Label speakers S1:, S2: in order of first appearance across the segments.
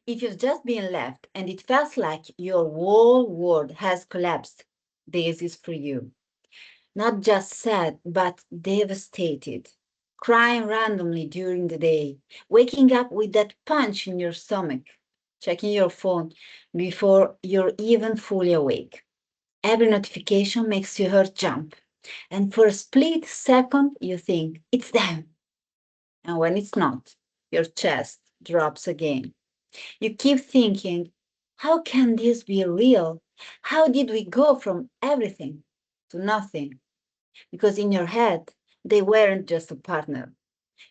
S1: If you've just been left and it feels like your whole world has collapsed, this is for you. Not just sad, but devastated. Crying randomly during the day, waking up with that punch in your stomach, checking your phone before you're even fully awake. Every notification makes your heart jump, and for a split second, you think it's them. And when it's not, your chest drops again. You keep thinking, how can this be real? How did we go from everything to nothing? Because in your head, they weren't just a partner.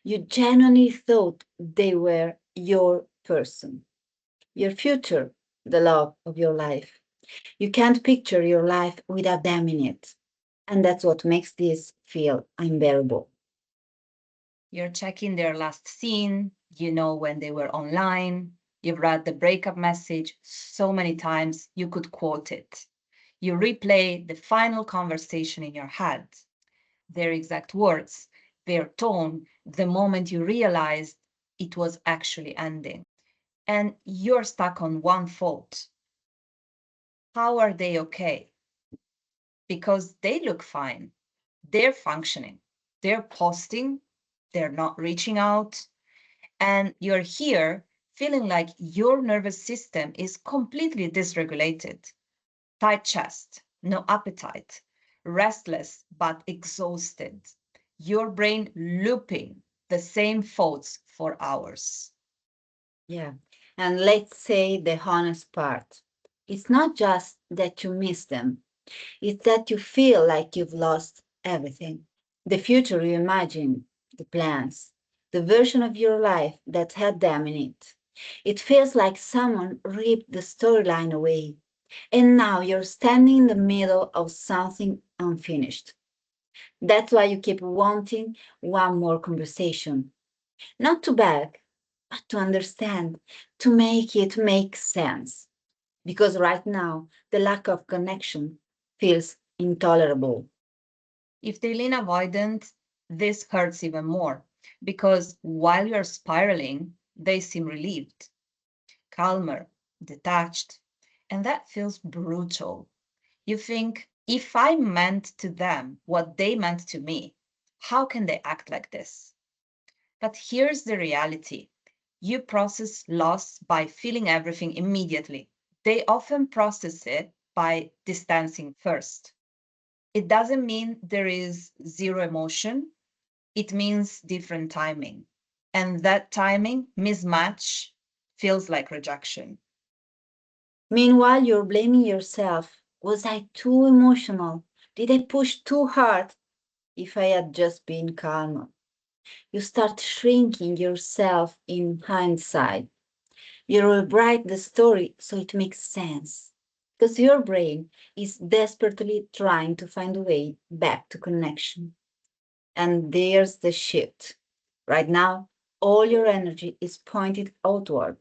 S1: You genuinely thought they were your person, your future, the love of your life. You can't picture your life without them in it. And that's what makes this feel unbearable.
S2: You're checking their last scene, you know when they were online, you've read the breakup message so many times you could quote it. You replay the final conversation in your head, their exact words, their tone, the moment you realized it was actually ending. And you're stuck on one thought. How are they okay? Because they look fine. They're functioning. They're posting. They're not reaching out. And you're here feeling like your nervous system is completely dysregulated. Tight chest, no appetite, restless but exhausted. Your brain looping the same thoughts for hours.
S1: Yeah. And let's say the honest part. It's not just that you miss them, it's that you feel like you've lost everything. The future you imagine, the plans, the version of your life that had them in it. It feels like someone ripped the storyline away, and now you're standing in the middle of something unfinished. That's why you keep wanting one more conversation. Not to beg, but to understand, to make it make sense. Because right now, the lack of connection feels intolerable.
S2: If they lean avoidant, this hurts even more because while you're spiraling, they seem relieved, calmer, detached, and that feels brutal. You think, if I meant to them what they meant to me, how can they act like this? But here's the reality. You process loss by feeling everything immediately. They often process it by distancing first. It doesn't mean there is zero emotion. It means different timing. And that timing mismatch feels like rejection.
S1: Meanwhile, you're blaming yourself. Was I too emotional? Did I push too hard? If I had just been calmer. You start shrinking yourself in hindsight. You rewrite the story so it makes sense. Because your brain is desperately trying to find a way back to connection. And there's the shift. Right now, all your energy is pointed outward.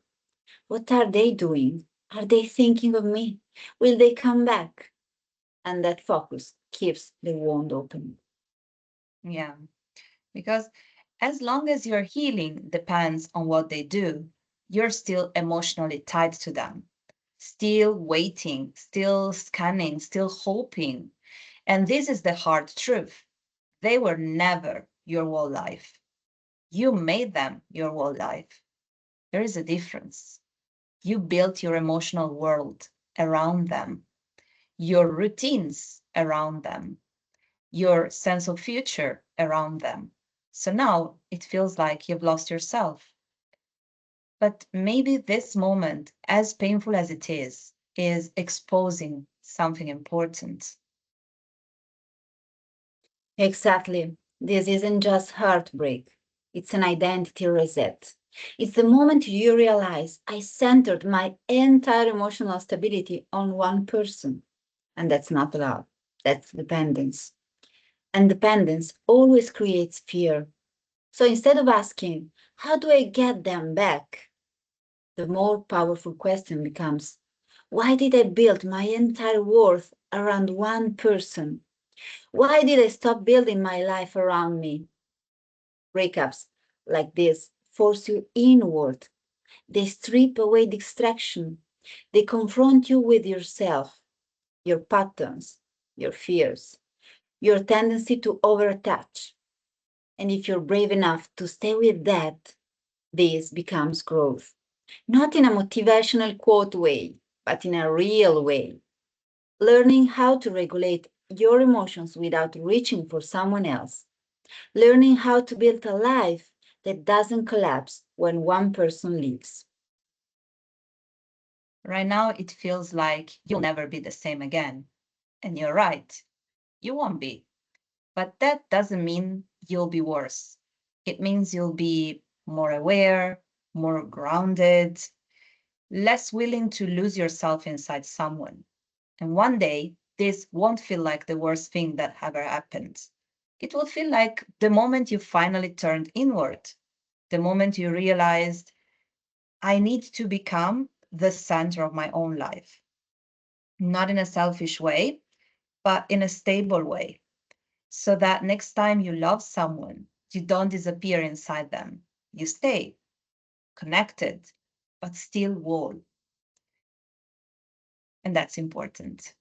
S1: What are they doing? Are they thinking of me? Will they come back? And that focus keeps the wound open.
S2: Yeah, because as long as your healing depends on what they do, you're still emotionally tied to them, still waiting, still scanning, still hoping. And this is the hard truth. They were never your whole life. You made them your whole life. There is a difference. You built your emotional world around them, your routines around them, your sense of future around them. So now it feels like you've lost yourself. But maybe this moment, as painful as it is exposing something important.
S1: Exactly. This isn't just heartbreak, it's an identity reset. It's the moment you realize I centered my entire emotional stability on one person. And that's not love, that's dependence. And dependence always creates fear. So instead of asking, how do I get them back? The more powerful question becomes, why did I build my entire worth around one person? Why did I stop building my life around me? Breakups like this force you inward. They strip away distraction. They confront you with yourself, your patterns, your fears, your tendency to overattach. And if you're brave enough to stay with that, this becomes growth. Not in a motivational quote way, but in a real way. Learning how to regulate your emotions without reaching for someone else. Learning how to build a life that doesn't collapse when one person leaves.
S2: Right now, it feels like you'll never be the same again. And you're right, you won't be. But that doesn't mean you'll be worse. It means you'll be more aware, more grounded, less willing to lose yourself inside someone. And one day, this won't feel like the worst thing that ever happened. It will feel like the moment you finally turned inward, the moment you realized, I need to become the center of my own life. Not in a selfish way, but in a stable way. So that next time you love someone, you don't disappear inside them. You stay connected, but still whole. And that's important.